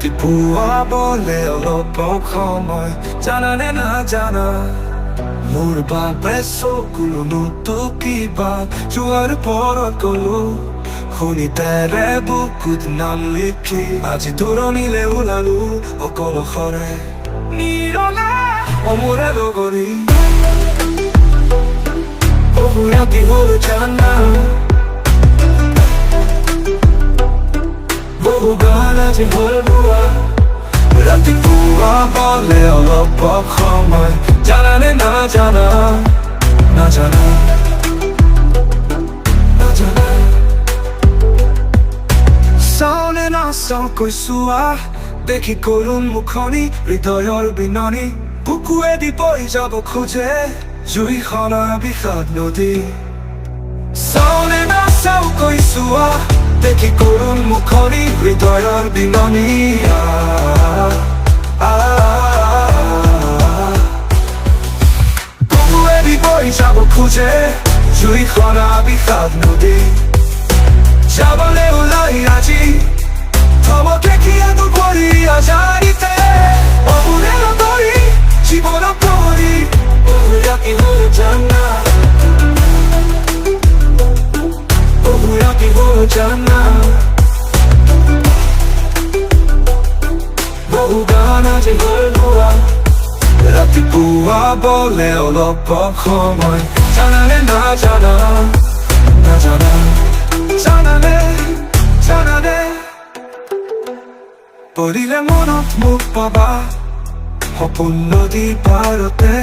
ৰাতিপুৱা বলে অলপ সময় জানানে নাজানা মোৰ বাবে চকুলো কিবা যোৱাৰ পৰত গলো শুনিতেৰে বুকুত নাম লিখি আজি দূৰণিলে ওলালো অকলশৰে নিৰলা অমোৰে লগৰী বহু ৰাতি হ'ল জানা বহু গান আজি হ'ল বোৱা ৰাতিপুৱা বলে অলপ সময় জানানে নাজানা নাজানা নাজানা চাওনে নাচাও কৈছোৱা দেখি কৰুণ মুখনি হৃদয়ৰ বিননি বুকুৱেদি বৈ যাব খোজে জুইখনৰ বিষাদ নদী চাওনে নাচাও কৈছোৱা দেখি কৰুণ মুখনি হৃদয়ৰ বিননি বুকুৱেদি বৈ যাব খোজে জুইখনৰ বিষাদ নদী যাবলে ওলাই আজি থমকে কিয়ানো কৰি আজাৰিতে অমোৰে লগৰী জীৱন পৰি বহু ৰাতি হ'ল জানা বহু ৰাতি হ'ল জানা বহু গান আজি হ'ল বোৱা ৰাতিপুৱা বলে অলপ সময় জানানে নাজানা নাজানা জানানে জানানে পৰিলে মনত মোক পাবা সপোন নদীৰ পাৰতে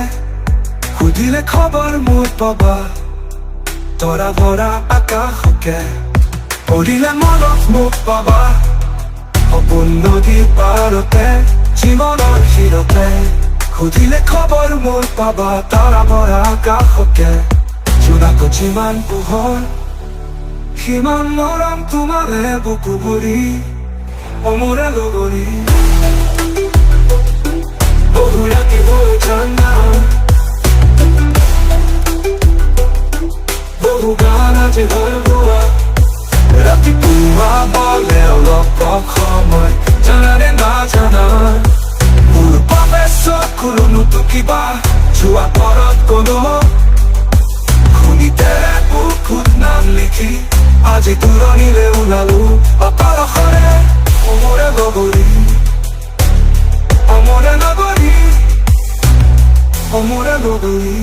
সুধিলে খবৰ মোৰ পাবা তৰা ভৰা আকাশকে পৰিলে মনত মোক পাবা সপোন নদীৰ পাৰতে জীৱনৰ শিৰতে সুধিলে খবৰ মোৰ পাবা তৰা ভৰা আকাশকে জোনাকত যিমান পোহৰ সিমান মৰম তোমাৰে বুকু ভৰি অমোৰে লগৰী বহু ৰাতি হ'ল জানা বহু গান আজি হ'ল বোৱা ৰাতিপুৱা বলে অলপ সময় জানানে নাজানা মোৰ বাবে চকুলো কিবা যোৱা পৰত গলো শুনিতেৰে বুকুত নাম লিখি আজি দূৰণিলে ওলালো অকলশৰে অমোৰে লগৰী অমোৰে লগৰী অমোৰে লগৰী